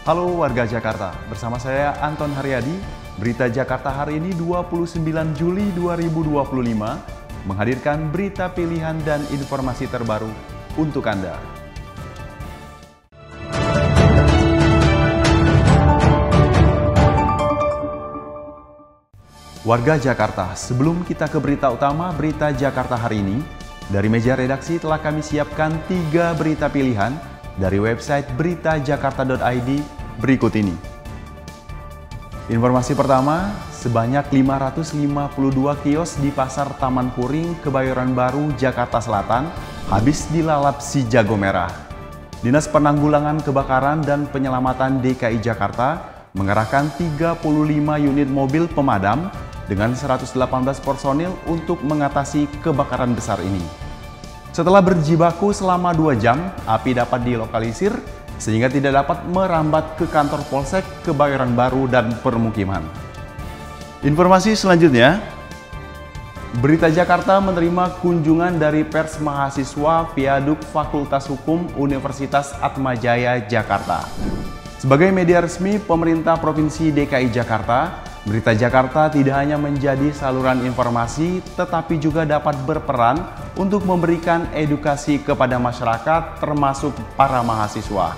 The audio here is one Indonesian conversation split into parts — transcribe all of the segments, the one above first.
Halo warga Jakarta, bersama saya Anton Haryadi. Berita Jakarta hari ini 29 Juli 2025 menghadirkan berita pilihan dan informasi terbaru untuk Anda. Warga Jakarta, sebelum kita ke berita utama berita Jakarta hari ini, dari meja redaksi telah kami siapkan 3 berita pilihan dari website beritajakarta.id berikut ini. Informasi pertama, sebanyak 552 kios di Pasar Taman Puring, Kebayoran Baru, Jakarta Selatan habis dilalap si jago merah. Dinas Penanggulangan Kebakaran dan Penyelamatan DKI Jakarta mengerahkan 35 unit mobil pemadam dengan 118 personil untuk mengatasi kebakaran besar ini. Setelah berjibaku selama 2 jam, api dapat dilokalisir sehingga tidak dapat merambat ke kantor Polsek, Kebayoran Baru, dan permukiman. Informasi selanjutnya, Berita Jakarta menerima kunjungan dari pers mahasiswa Viaduk Fakultas Hukum Universitas Atmajaya, Jakarta. Sebagai media resmi pemerintah Provinsi DKI Jakarta, Berita Jakarta tidak hanya menjadi saluran informasi, tetapi juga dapat berperan untuk memberikan edukasi kepada masyarakat, termasuk para mahasiswa.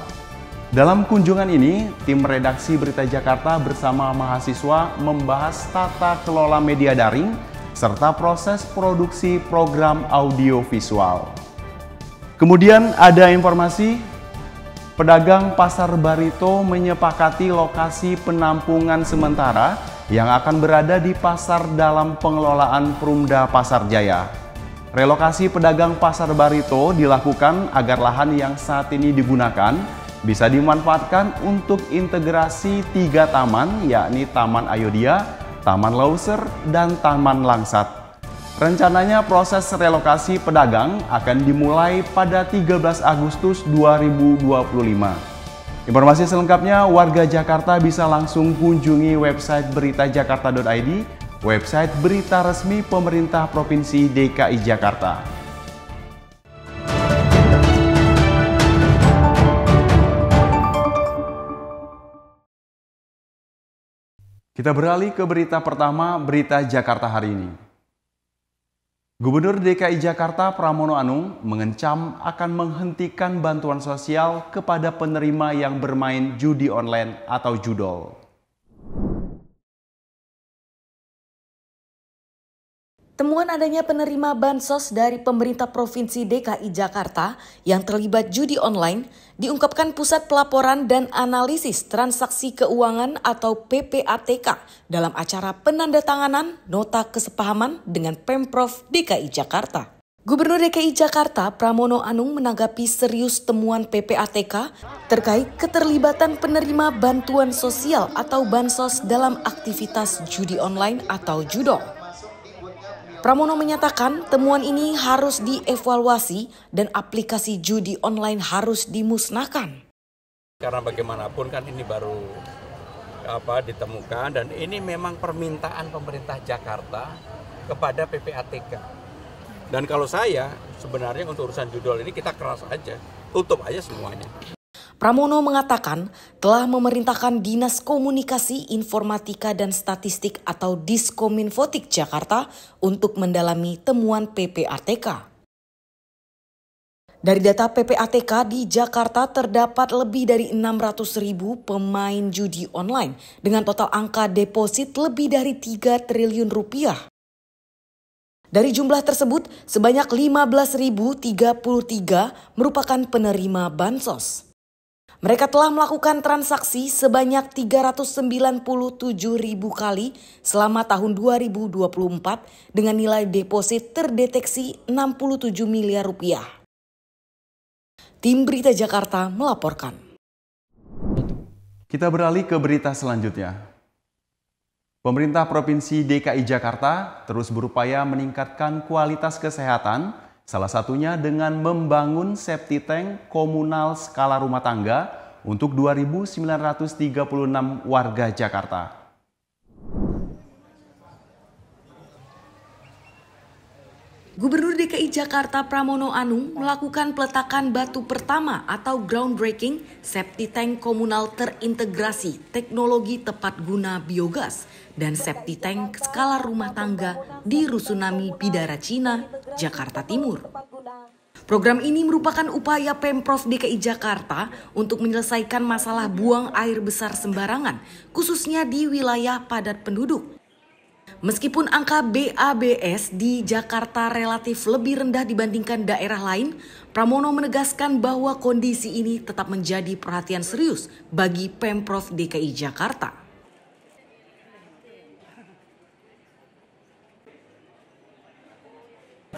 Dalam kunjungan ini, tim redaksi Berita Jakarta bersama mahasiswa membahas tata kelola media daring, serta proses produksi program audiovisual. Kemudian ada informasi, pedagang Pasar Barito menyepakati lokasi penampungan sementara yang akan berada di pasar dalam pengelolaan Perumda Pasar Jaya. Relokasi pedagang Pasar Barito dilakukan agar lahan yang saat ini digunakan bisa dimanfaatkan untuk integrasi 3 taman, yakni Taman Ayodhya, Taman Lauser, dan Taman Langsat. Rencananya proses relokasi pedagang akan dimulai pada 13 Agustus 2025. Informasi selengkapnya warga Jakarta bisa langsung kunjungi website beritajakarta.id, website berita resmi pemerintah Provinsi DKI Jakarta. Kita beralih ke berita pertama, berita Jakarta hari ini. Gubernur DKI Jakarta Pramono Anung mengancam akan menghentikan bantuan sosial kepada penerima yang bermain judi online atau judol. Temuan adanya penerima bansos dari pemerintah Provinsi DKI Jakarta yang terlibat judi online diungkapkan Pusat Pelaporan dan Analisis Transaksi Keuangan atau PPATK dalam acara penandatanganan nota kesepahaman dengan Pemprov DKI Jakarta. Gubernur DKI Jakarta Pramono Anung menanggapi serius temuan PPATK terkait keterlibatan penerima bantuan sosial atau bansos dalam aktivitas judi online atau judol. Pramono menyatakan temuan ini harus dievaluasi dan aplikasi judi online harus dimusnahkan. Karena bagaimanapun kan ini baru ditemukan dan ini memang permintaan pemerintah Jakarta kepada PPATK. Dan kalau saya sebenarnya untuk urusan judol ini kita keras aja, tutup aja semuanya. Pramono mengatakan telah memerintahkan Dinas Komunikasi, Informatika dan Statistik atau Diskominfotik Jakarta untuk mendalami temuan PPATK. Dari data PPATK di Jakarta terdapat lebih dari 600.000 pemain judi online dengan total angka deposit lebih dari 3 triliun rupiah. Dari jumlah tersebut, sebanyak 15.033 merupakan penerima bansos. Mereka telah melakukan transaksi sebanyak 397.000 kali selama tahun 2024 dengan nilai deposit terdeteksi 67 miliar rupiah. Tim Berita Jakarta melaporkan. Kita beralih ke berita selanjutnya. Pemerintah Provinsi DKI Jakarta terus berupaya meningkatkan kualitas kesehatan, salah satunya dengan membangun septic tank komunal skala rumah tangga untuk 2.936 warga Jakarta. Gubernur DKI Jakarta Pramono Anung melakukan peletakan batu pertama atau groundbreaking septic tank komunal terintegrasi teknologi tepat guna biogas dan septic tank skala rumah tangga di Rusunami Bidara Cina, Jakarta Timur. Program ini merupakan upaya Pemprov DKI Jakarta untuk menyelesaikan masalah buang air besar sembarangan, khususnya di wilayah padat penduduk. Meskipun angka BABS di Jakarta relatif lebih rendah dibandingkan daerah lain, Pramono menegaskan bahwa kondisi ini tetap menjadi perhatian serius bagi Pemprov DKI Jakarta.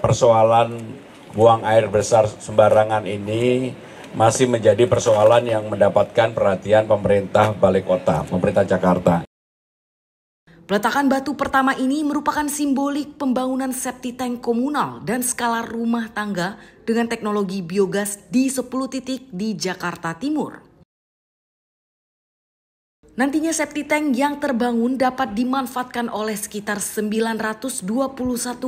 Persoalan buang air besar sembarangan ini masih menjadi persoalan yang mendapatkan perhatian pemerintah Balai Kota, pemerintah Jakarta. Peletakan batu pertama ini merupakan simbolik pembangunan septic tank komunal dan skala rumah tangga dengan teknologi biogas di 10 titik di Jakarta Timur. Nantinya septic tank yang terbangun dapat dimanfaatkan oleh sekitar 921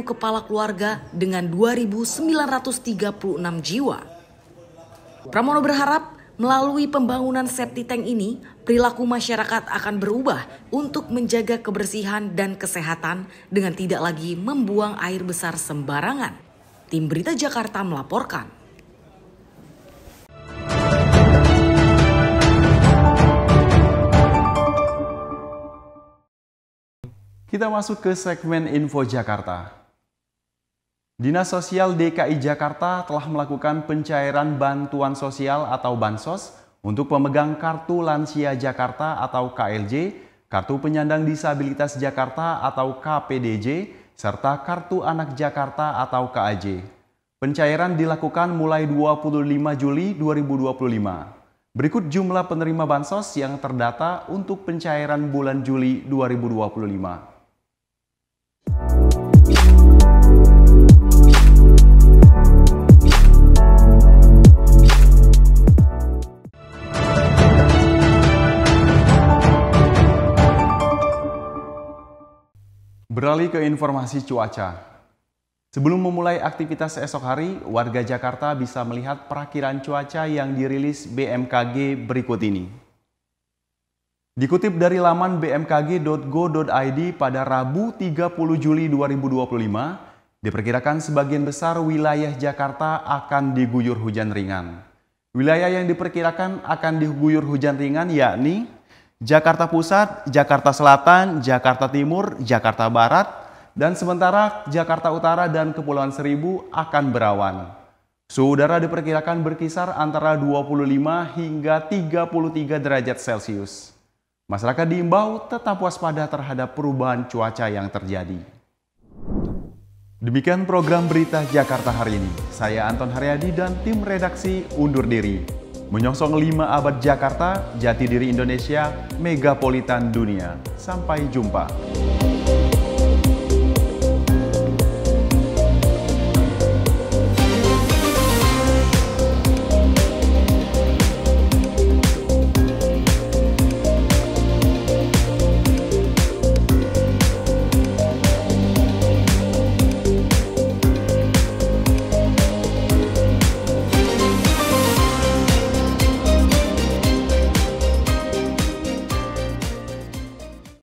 kepala keluarga dengan 2.936 jiwa. Pramono berharap melalui pembangunan septic tank ini, perilaku masyarakat akan berubah untuk menjaga kebersihan dan kesehatan dengan tidak lagi membuang air besar sembarangan. Tim Berita Jakarta melaporkan. Kita masuk ke segmen Info Jakarta. Dinas Sosial DKI Jakarta telah melakukan pencairan bantuan sosial atau Bansos untuk pemegang Kartu Lansia Jakarta atau KLJ, Kartu Penyandang Disabilitas Jakarta atau KPDJ, serta Kartu Anak Jakarta atau KAJ. Pencairan dilakukan mulai 25 Juli 2025. Berikut jumlah penerima Bansos yang terdata untuk pencairan bulan Juli 2025. Beralih ke informasi cuaca. Sebelum memulai aktivitas esok hari, warga Jakarta bisa melihat perakiran cuaca yang dirilis BMKG berikut ini. Dikutip dari laman bmkg.go.id pada Rabu 30 Juli 2025, diperkirakan sebagian besar wilayah Jakarta akan diguyur hujan ringan. Wilayah yang diperkirakan akan diguyur hujan ringan yakni Jakarta Pusat, Jakarta Selatan, Jakarta Timur, Jakarta Barat, dan sementara Jakarta Utara dan Kepulauan Seribu akan berawan. Suhu udara diperkirakan berkisar antara 25 hingga 33 derajat Celcius. Masyarakat diimbau tetap waspada terhadap perubahan cuaca yang terjadi. Demikian program Berita Jakarta hari ini. Saya Anton Haryadi dan tim redaksi undur diri. Menyongsong 5 abad Jakarta, jati diri Indonesia, megapolitan dunia. Sampai jumpa.